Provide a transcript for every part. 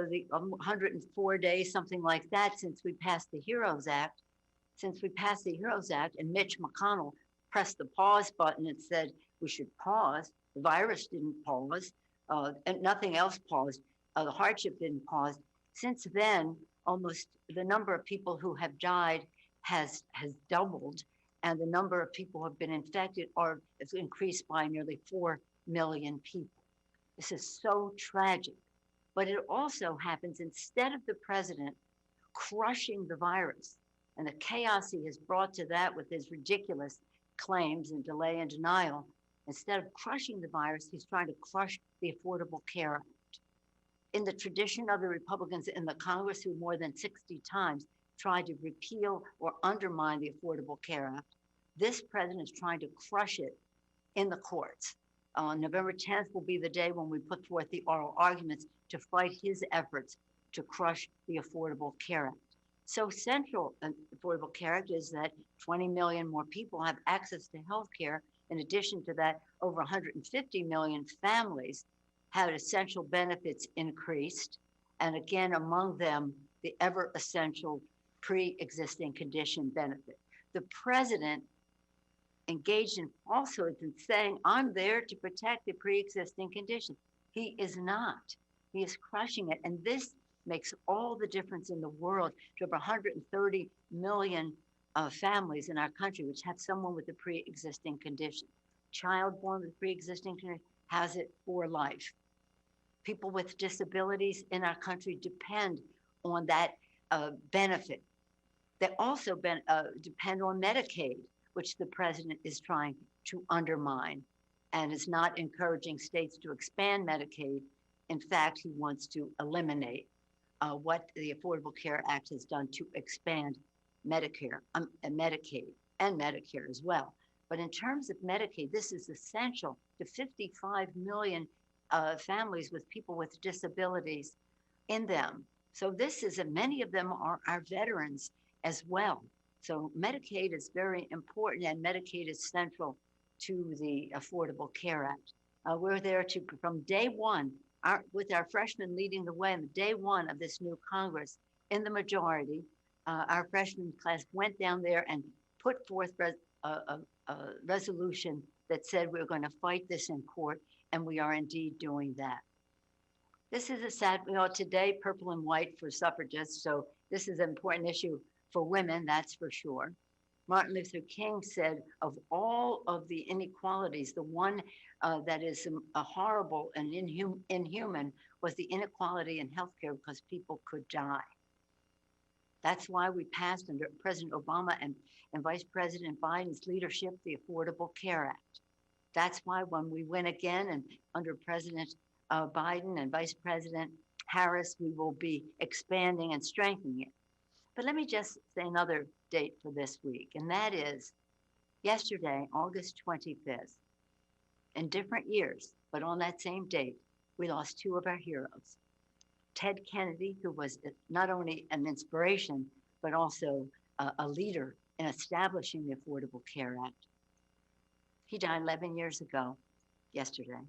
the 104 days, something like that, since we passed the HEROES Act. Since we passed the HEROES Act and Mitch McConnell pressed the pause button and said we should pause, the virus didn't pause, and nothing else paused. The hardship didn't pause. Since then, almost the number of people who have died has doubled, and the number of people who have been infected has increased by nearly 4 million people. This is so tragic. But it also happens instead of the president crushing the virus and the chaos he has brought to that with his ridiculous claims and delay and denial, instead of crushing the virus, he's trying to crush the Affordable Care Act. In the tradition of the Republicans in the Congress, who more than 60 times tried to repeal or undermine the Affordable Care Act, this president is trying to crush it in the courts. November 10th will be the day when we put forth the oral arguments to fight his efforts to crush the Affordable Care Act. So central to Affordable Care Act is that 20 million more people have access to health care. In addition to that, over 150 million families had essential benefits increased. And again, among them, the ever essential pre-existing condition benefit. The president engaged in falsehoods and saying, I'm there to protect the pre-existing condition. He is not. He is crushing it. And this makes all the difference in the world to over 130 million families in our country which have someone with a pre-existing condition. Child born with pre-existing condition has it for life. People with disabilities in our country depend on that benefit. They also depend on Medicaid, which the president is trying to undermine and is not encouraging states to expand Medicaid. In fact, he wants to eliminate what the Affordable Care Act has done to expand Medicare, and Medicaid, and Medicare as well. But in terms of Medicaid, this is essential to 55 million families with people with disabilities in them. So this is, and many of them are our veterans as well. So Medicaid is very important, and Medicaid is central to the Affordable Care Act. We're there to, from day one, with our freshmen leading the way on the day one of this new Congress in the majority, our freshman class went down there and put forth a resolution that said we're going to fight this in court, and we are indeed doing that. This is a sad, today, purple and white for suffragists, so this is an important issue for women, that's for sure. Martin Luther King said, of all of the inequalities, the one that is horrible and inhuman was the inequality in healthcare because people could die. That's why we passed under President Obama and Vice President Biden's leadership, the Affordable Care Act. That's why when we win again and under President Biden and Vice President Harris, we will be expanding and strengthening it. But let me just say another date for this week, and that is yesterday, August 25th. In different years, but on that same date, we lost two of our heroes. Ted Kennedy, who was not only an inspiration, but also a leader in establishing the Affordable Care Act. He died 11 years ago yesterday.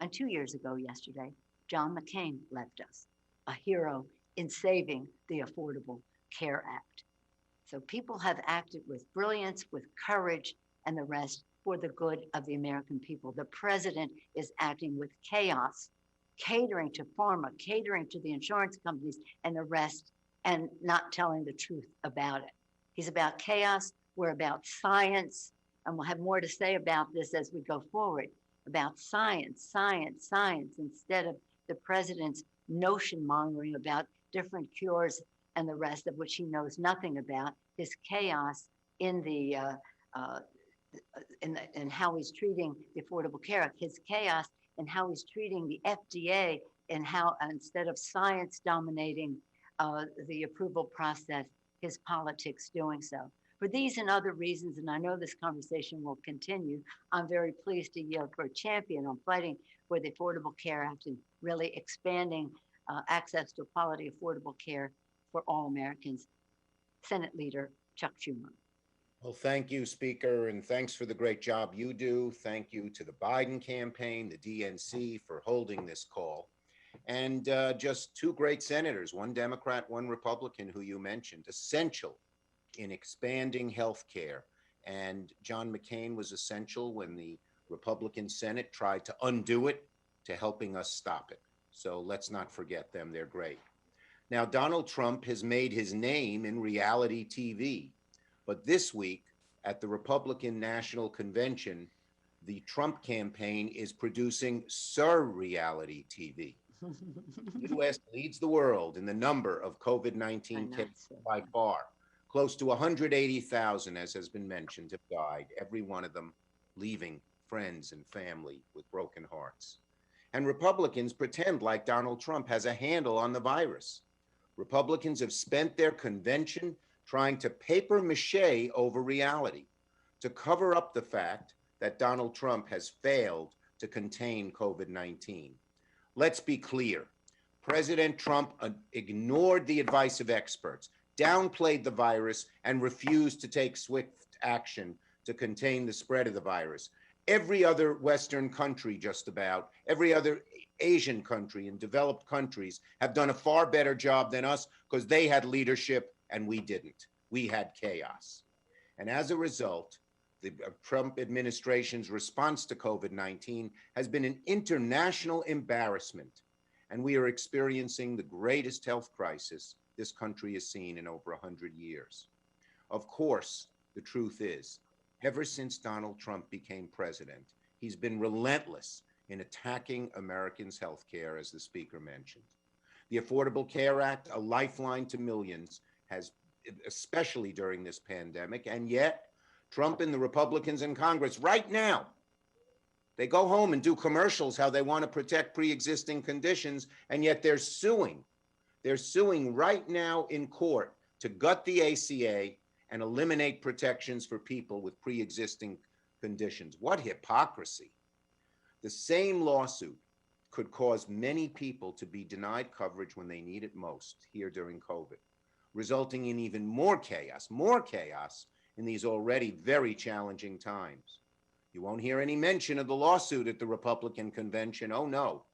And 2 years ago yesterday, John McCain left us, a hero in saving the Affordable Care Act. So people have acted with brilliance, with courage, and the rest for the good of the American people. The president is acting with chaos, catering to pharma, catering to the insurance companies and the rest, and not telling the truth about it. He's about chaos, we're about science, and we'll have more to say about this as we go forward, about science, science, science, instead of the president's notion mongering about different cures and the rest of which he knows nothing about, his chaos in how he's treating the Affordable Care Act, his chaos in how he's treating the FDA, and how instead of science dominating the approval process, his politics doing so. For these and other reasons, and I know this conversation will continue, I'm very pleased to yield for a champion on fighting for the Affordable Care Act and really expanding access to quality, affordable care for all Americans. Senate Leader Chuck Schumer. Well, thank you, Speaker, and thanks for the great job you do. Thank you to the Biden campaign, the DNC, for holding this call. and just two great senators, one Democrat, one Republican, who you mentioned, essential in expanding health care. And John McCain was essential when the Republican Senate tried to undo it to helping us stop it. So let's not forget them. They're great. Now, Donald Trump has made his name in reality TV. But this week at the Republican National Convention, the Trump campaign is producing surreality TV. The U.S. leads the world in the number of COVID-19 cases by far. Close to 180,000, as has been mentioned, have died, every one of them leaving friends and family with broken hearts. And Republicans pretend like Donald Trump has a handle on the virus. Republicans have spent their convention trying to paper mache over reality, to cover up the fact that Donald Trump has failed to contain COVID-19. Let's be clear. President Trump ignored the advice of experts, downplayed the virus, and refused to take swift action to contain the spread of the virus. Every other Western country, just about, every other Asian country and developed countries have done a far better job than us because they had leadership and we didn't. We had chaos. And as a result, the Trump administration's response to COVID-19 has been an international embarrassment. And we are experiencing the greatest health crisis this country has seen in over 100 years. Of course, the truth is, ever since Donald Trump became president, he's been relentless in attacking Americans' health care, as the speaker mentioned. The Affordable Care Act, a lifeline to millions, has, especially during this pandemic, and yet Trump and the Republicans in Congress right now, they go home and do commercials how they want to protect pre-existing conditions, and yet they're suing. They're suing right now in court to gut the ACA and eliminate protections for people with pre-existing conditions. What hypocrisy. The same lawsuit could cause many people to be denied coverage when they need it most here during COVID, resulting in even more chaos in these already very challenging times. You won't hear any mention of the lawsuit at the Republican convention. Oh no.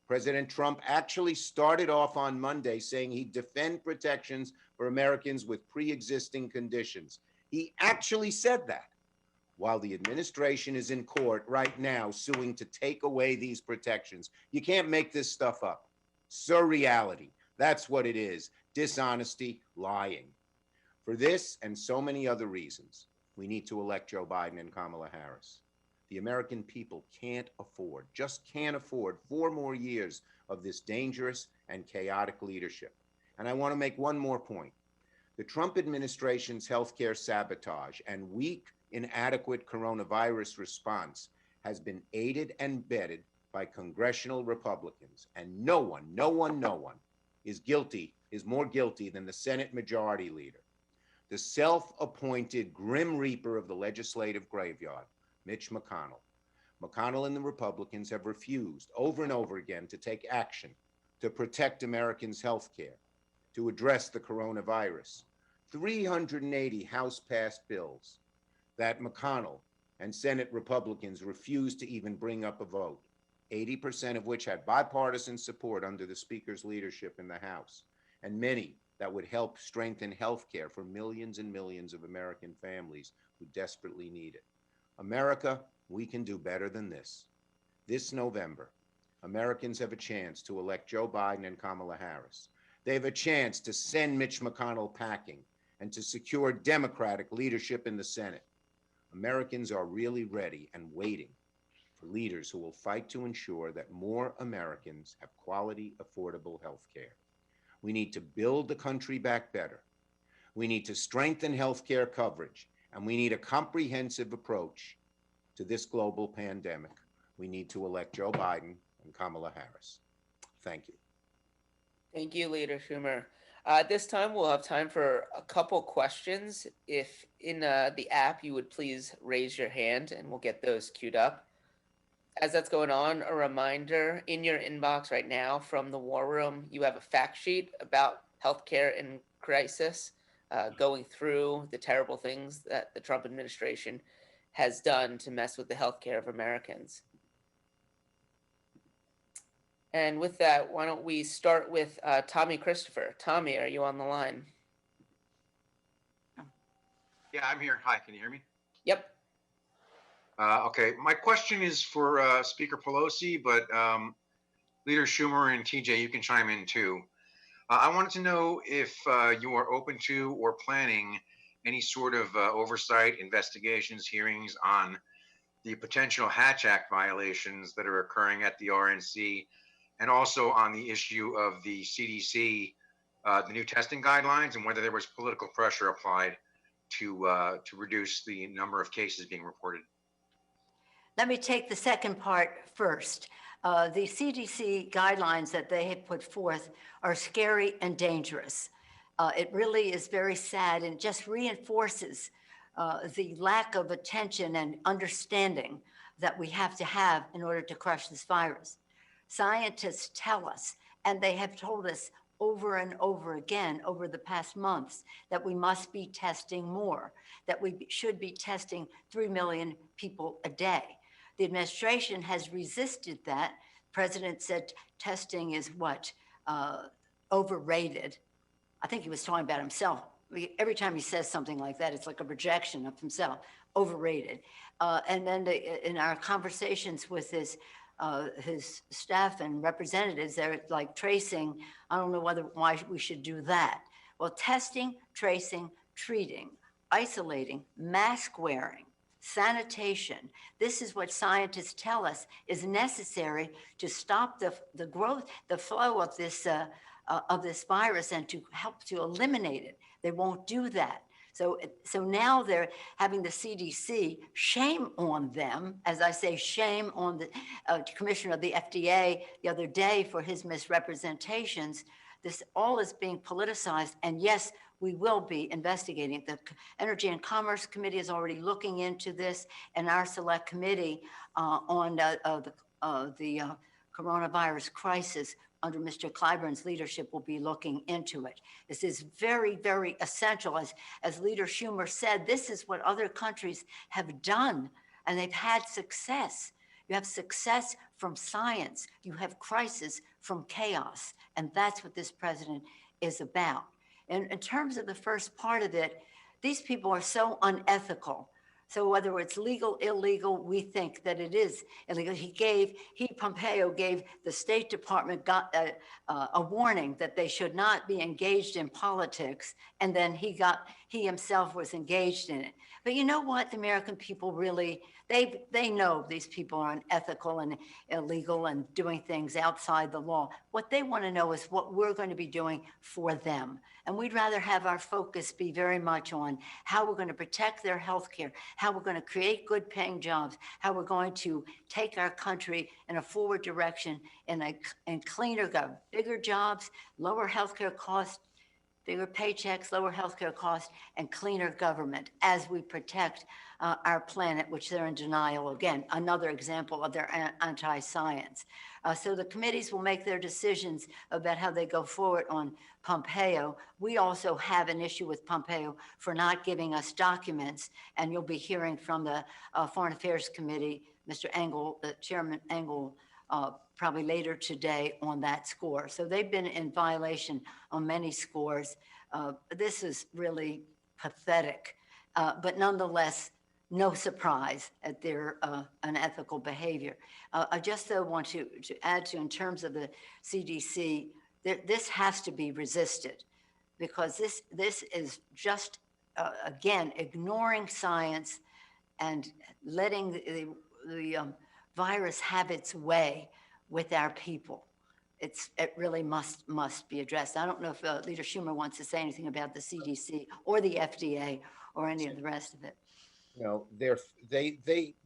President Trump actually started off on Monday saying he'd defend protections for Americans with pre-existing conditions. He actually said that, while the administration is in court right now suing to take away these protections. You can't make this stuff up. Surreality. That's what it is. Dishonesty, lying. For this and so many other reasons, we need to elect Joe Biden and Kamala Harris. The American people just can't afford 4 more years of this dangerous and chaotic leadership. And I want to make one more point. The Trump administration's healthcare sabotage and weak, inadequate coronavirus response has been aided and abetted by congressional Republicans. And no one is more guilty than the Senate Majority Leader, the self-appointed Grim Reaper of the legislative graveyard, Mitch McConnell. McConnell and the Republicans have refused over and over again to take action to protect Americans' health care, to address the coronavirus. 380 House-passed bills that McConnell and Senate Republicans refused to even bring up a vote, 80% of which had bipartisan support under the Speaker's leadership in the House, and many that would help strengthen health care for millions and millions of American families who desperately need it. America, we can do better than this. This November, Americans have a chance to elect Joe Biden and Kamala Harris. They have a chance to send Mitch McConnell packing and to secure Democratic leadership in the Senate. Americans are really ready and waiting for leaders who will fight to ensure that more Americans have quality, affordable health care. We need to build the country back better. We need to strengthen health care coverage, and we need a comprehensive approach to this global pandemic. We need to elect Joe Biden and Kamala Harris. Thank you. Thank you, Leader Schumer. At this time, we'll have time for a couple questions. If in the app, you would please raise your hand and we'll get those queued up. As that's going on, a reminder, in your inbox right now from the War Room, you have a fact sheet about healthcare in crisis, going through the terrible things that the Trump administration has done to mess with the healthcare of Americans. And with that, why don't we start with Tommy Christopher? Tommy, are you on the line? Yeah, I'm here. Hi, can you hear me? Yep. Okay, my question is for Speaker Pelosi, but Leader Schumer and TJ, you can chime in too. I wanted to know if you are open to or planning any sort of oversight, investigations, hearings on the potential Hatch Act violations that are occurring at the RNC, and also on the issue of the CDC, the new testing guidelines, and whether there was political pressure applied to reduce the number of cases being reported. Let me take the second part first. The CDC guidelines that they have put forth are scary and dangerous. It really is very sad and just reinforces the lack of attention and understanding that we have to have in order to crush this virus. Scientists tell us, and they have told us over and over again over the past months, that we must be testing more, that we should be testing 3 million people a day. The administration has resisted that. The president said testing is what? Overrated. I think he was talking about himself. Every time he says something like that, it's like a projection of himself. Overrated. And then in our conversations with his staff and representatives, they're like tracing. I don't know why we should do that. Well, testing, tracing, treating, isolating, mask wearing, sanitation. This is what scientists tell us is necessary to stop the growth, the flow of this virus, and to help to eliminate it. They won't do that. So now they're having the CDC, shame on them, as I say, shame on the commissioner of the FDA the other day for his misrepresentations. This all is being politicized, and yes, we will be investigating. The Energy and Commerce Committee is already looking into this, and our select committee on the coronavirus crisis under Mr. Clyburn's leadership will be looking into it. This is very, very essential. As Leader Schumer said, this is what other countries have done, and they've had success. You have success from science. You have crisis from chaos, and that's what this president is about. And in terms of the first part of it, these people are so unethical. So whether it's legal, illegal, we think that it is illegal. Pompeo gave the State Department a warning that they should not be engaged in politics, and then he himself was engaged in it. But you know what? The American people really, they know these people are unethical and illegal and doing things outside the law. What they want to know is what we're going to be doing for them. And we'd rather have our focus be very much on how we're going to protect their health care, how we're going to create good paying jobs, how we're going to take our country in a forward direction in cleaner, bigger jobs, lower healthcare costs, bigger paychecks, lower healthcare costs, and cleaner government as we protect our planet, which they're in denial. Again, another example of their anti-science. So the committees will make their decisions about how they go forward on Pompeo. We also have an issue with Pompeo for not giving us documents, and you'll be hearing from the Foreign Affairs Committee, Mr. Engel, Chairman Engel, probably later today on that score. So they've been in violation on many scores. This is really pathetic, but nonetheless, no surprise at their unethical behavior. I just want to add to, in terms of the CDC, this has to be resisted, because this is just, again, ignoring science and letting the virus have its way with our people. It really must be addressed. I don't know if Leader Schumer wants to say anything about the CDC or the FDA or any of the rest of it. You know,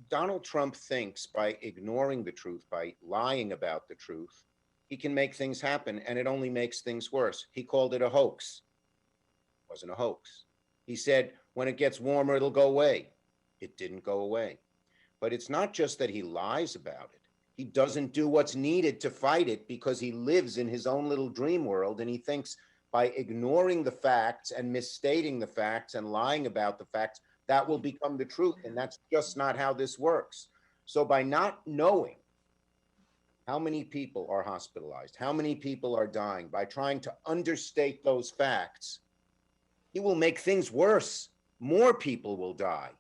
Donald Trump thinks by ignoring the truth, by lying about the truth, he can make things happen, and it only makes things worse. He called it a hoax. It wasn't a hoax. He said, when it gets warmer, it'll go away. It didn't go away. But it's not just that he lies about it. He doesn't do what's needed to fight it, because he lives in his own little dream world, and he thinks by ignoring the facts and misstating the facts and lying about the facts, that will become the truth. And that's just not how this works. So by not knowing How many people are hospitalized? How many people are dying? By trying to understate those facts, he will make things worse. More people will die.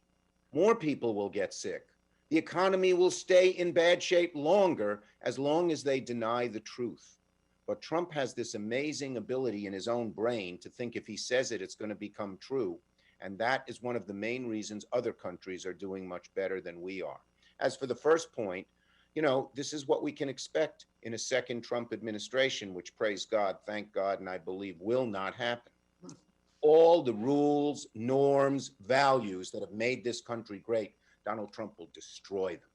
More people will get sick. The economy will stay in bad shape longer as long as they deny the truth. But Trump has this amazing ability in his own brain to think if he says it, it's going to become true. And that is one of the main reasons other countries are doing much better than we are. As for the first point, this is what we can expect in a second Trump administration, which, praise God, thank God, and I believe will not happen. All the rules, norms, values that have made this country great, Donald Trump will destroy them.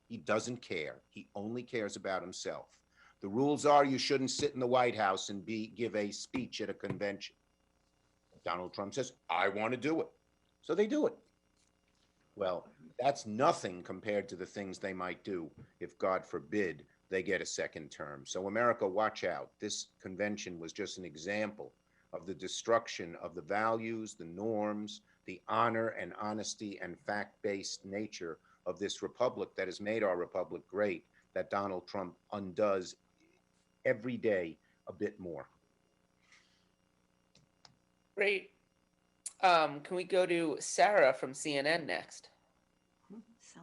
He doesn't care. He only cares about himself. The rules are you shouldn't sit in the White House and give a speech at a convention. Donald Trump says, I want to do it. So they do it. Well, that's nothing compared to the things they might do if, God forbid, they get a second term. So America, watch out. This convention was just an example of the destruction of the values, the norms, the honor and honesty and fact-based nature of this republic that has made our republic great, that Donald Trump undoes every day a bit more. Great. Can we go to Sarah from CNN next? So,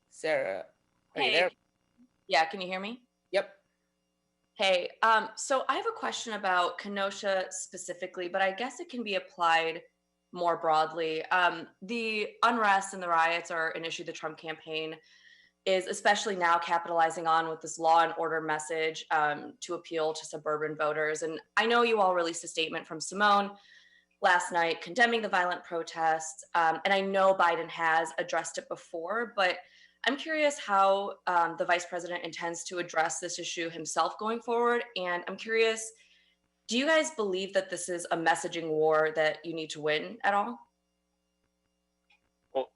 Sarah, are you Hey, there? yeah, can you hear me? Yep. Hey, so I have a question about Kenosha specifically, but I guess it can be applied more broadly. The unrest and the riots are an issue the Trump campaign is especially now capitalizing on with this law and order message to appeal to suburban voters. And I know you all released a statement from Simone last night condemning the violent protests. And I know Biden has addressed it before, but I'm curious how the vice president intends to address this issue himself going forward. And I'm curious, do you guys believe that this is a messaging war that you need to win at all? Well,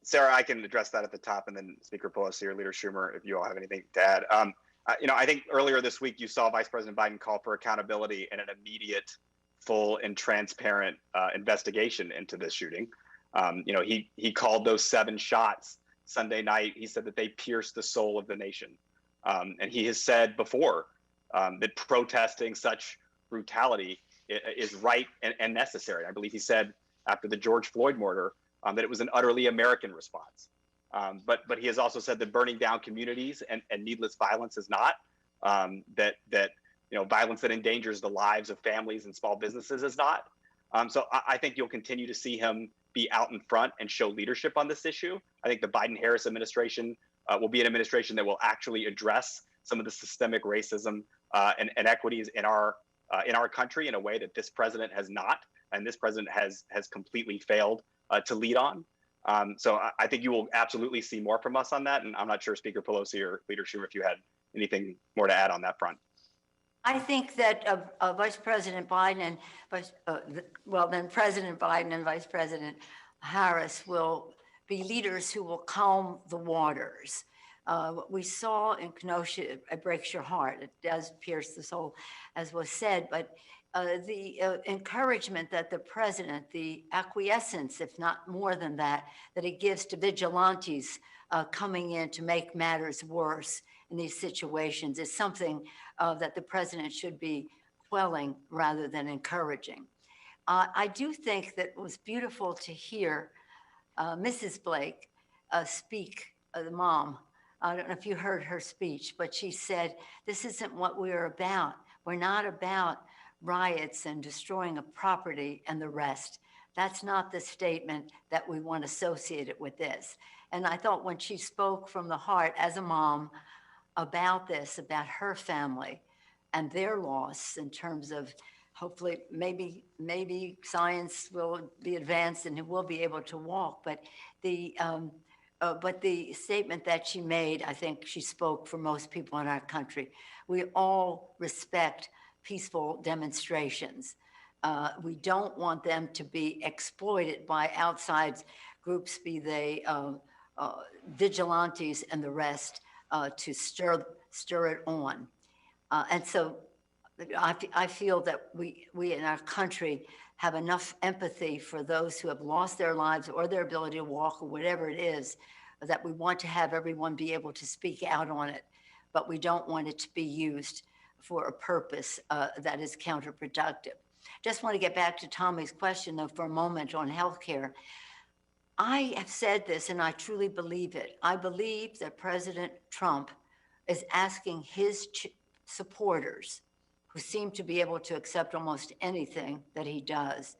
Sarah, I can address that at the top, and then Speaker Pelosi or Leader Schumer, if you all have anything to add. I think earlier this week you saw Vice President Biden call for accountability and an immediate, full, and transparent investigation into this shooting. He called those 7 shots Sunday night. He said that they pierced the soul of the nation, and he has said before that protesting such brutality is right and necessary. I believe he said after the George Floyd murder that it was an utterly American response. But he has also said that burning down communities and needless violence is not. That violence that endangers the lives of families and small businesses is not. So I think you'll continue to see him be out in front and show leadership on this issue. I think the Biden-Harris administration will be an administration that will actually address some of the systemic racism and inequities in our country in a way that this president has not, and this president has completely failed to lead on. So I think you will absolutely see more from us on that. And I'm not sure, Speaker Pelosi or Leader Schumer, if you had anything more to add on that front. I think that Vice President Biden and then President Biden and Vice President Harris will be leaders who will calm the waters. What we saw in Kenosha, it breaks your heart. It does pierce the soul, as was said, but the encouragement that the president, the acquiescence, if not more than that he gives to vigilantes coming in to make matters worse in these situations is something that the president should be quelling rather than encouraging. I do think that it was beautiful to hear Mrs. Blake speak, the mom. I don't know if you heard her speech, but she said, this isn't what we're about. We're not about riots and destroying of property and the rest. That's not the statement that we want associated with this. And I thought when she spoke from the heart as a mom about this, about her family and their loss in terms of hopefully maybe science will be advanced and it will be able to walk, but the statement that she made, I think she spoke for most people in our country. We all respect peaceful demonstrations. We don't want them to be exploited by outside groups, be they vigilantes and the rest, to stir it on. And so I feel that we in our country have enough empathy for those who have lost their lives or their ability to walk or whatever it is, that we want to have everyone be able to speak out on it, but we don't want it to be used for a purpose that is counterproductive. Just want to get back to Tommy's question, though, for a moment on healthcare. I have said this, and I truly believe it. I believe that President Trump is asking his supporters, who seem to be able to accept almost anything that he does,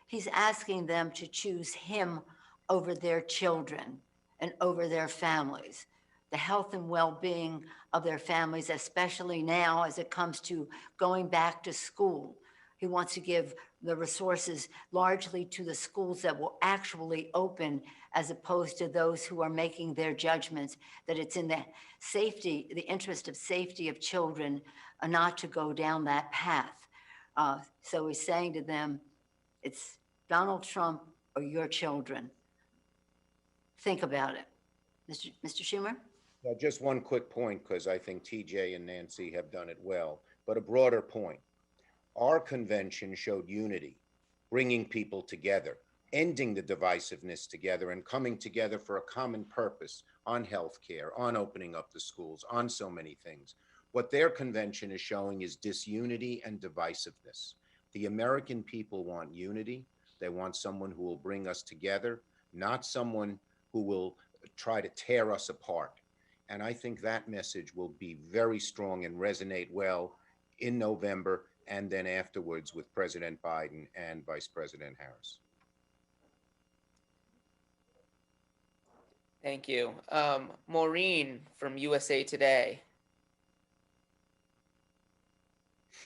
he's asking them to choose him over their children and over their families, the health and well-being of their families, especially now as it comes to going back to school. He wants to give the resources largely to the schools that will actually open, as opposed to those who are making their judgments that it's in the safety, the interest of safety of children, not to go down that path. So he's saying to them, it's Donald Trump or your children. Think about it. Mr. Schumer? Just one quick point, because I think TJ and Nancy have done it well, but a broader point. Our convention showed unity, bringing people together, ending the divisiveness together, and coming together for a common purpose on healthcare, on opening up the schools, on so many things. What their convention is showing is disunity and divisiveness. The American people want unity. They want someone who will bring us together, not someone who will try to tear us apart. And I think that message will be very strong and resonate well in November and then afterwards with President Biden and Vice President Harris. Thank you. Maureen from USA Today.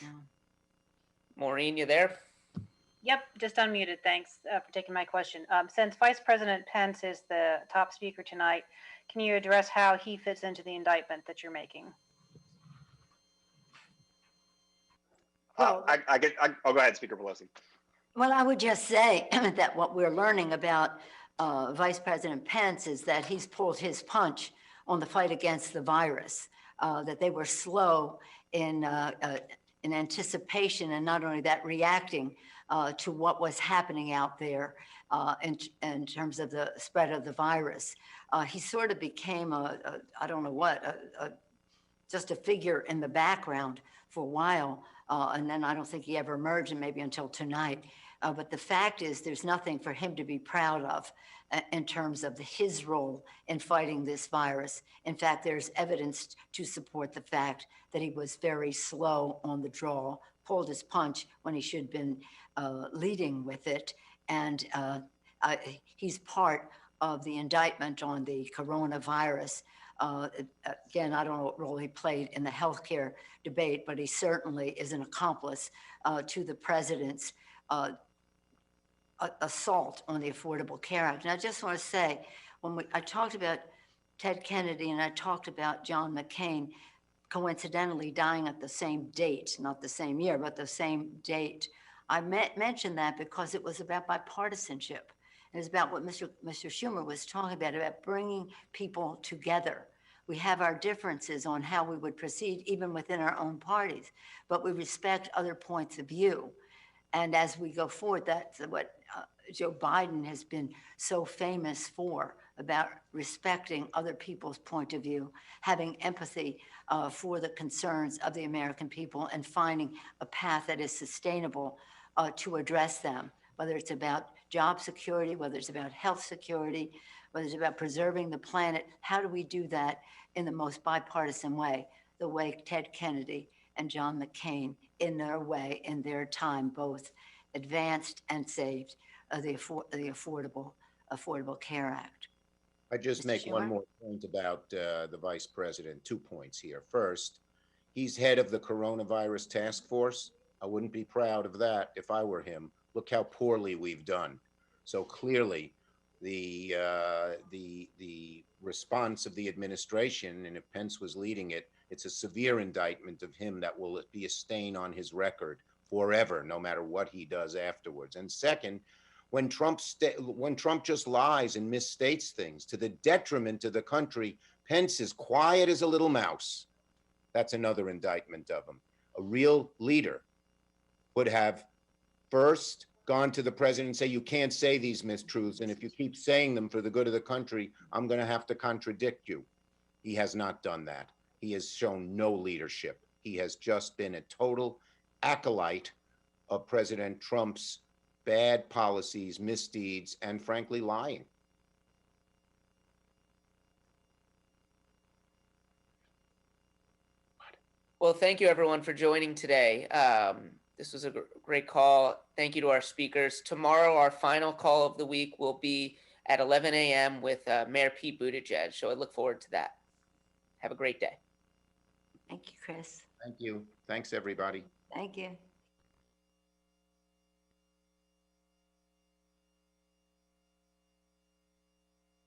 No. Maureen, you there? Yep, just unmuted. Thanks for taking my question. Since Vice President Pence is the top speaker tonight, can you address how he fits into the indictment that you're making? Well, go ahead, Speaker Pelosi. Well, I would just say that what we're learning about Vice President Pence is that he's pulled his punch on the fight against the virus, that they were slow in anticipation, and not only that, reacting to what was happening out there in terms of the spread of the virus. He sort of became I don't know what, just a figure in the background for a while. And then I don't think he ever emerged, and maybe until tonight. But the fact is, there's nothing for him to be proud of in terms of his role in fighting this virus. In fact, there's evidence to support the fact that he was very slow on the draw, pulled his punch when he should have been leading with it. And he's part of the indictment on the coronavirus. Again, I don't know what role he played in the healthcare debate, but he certainly is an accomplice to the president's assault on the Affordable Care Act. And I just want to say, when I talked about Ted Kennedy and I talked about John McCain coincidentally dying at the same date, not the same year, but the same date, I mentioned that because it was about bipartisanship. It's about what Mr. Schumer was talking about bringing people together. We have our differences on how we would proceed, even within our own parties, but we respect other points of view. And as we go forward, that's what Joe Biden has been so famous for, about respecting other people's point of view, having empathy for the concerns of the American people, and finding a path that is sustainable to address them, whether it's about job security, whether it's about health security, whether it's about preserving the planet. How do we do that in the most bipartisan way, the way Ted Kennedy and John McCain, in their way, in their time, both advanced and saved the Affordable Care Act? I just Mr. make one Schumer? more point about the vice president. 2 points here. First, he's head of the coronavirus task force. I wouldn't be proud of that if I were him. Look how poorly we've done. So clearly, the response of the administration, and if Pence was leading it, it's a severe indictment of him that will be a stain on his record forever, no matter what he does afterwards. And second, when Trump just lies and misstates things to the detriment of the country, Pence is quiet as a little mouse. That's another indictment of him. A real leader would have first gone to the president and say, you can't say these mistruths, and if you keep saying them for the good of the country, I'm going to have to contradict you. He has not done that. He has shown no leadership. He has just been a total acolyte of President Trump's bad policies, misdeeds, and frankly, lying. Well, thank you everyone for joining today. This was a great call. Thank you to our speakers. Tomorrow, our final call of the week will be at 11 a.m. with Mayor Pete Buttigieg. So I look forward to that. Have a great day. Thank you, Chris. Thank you. Thanks, everybody. Thank you.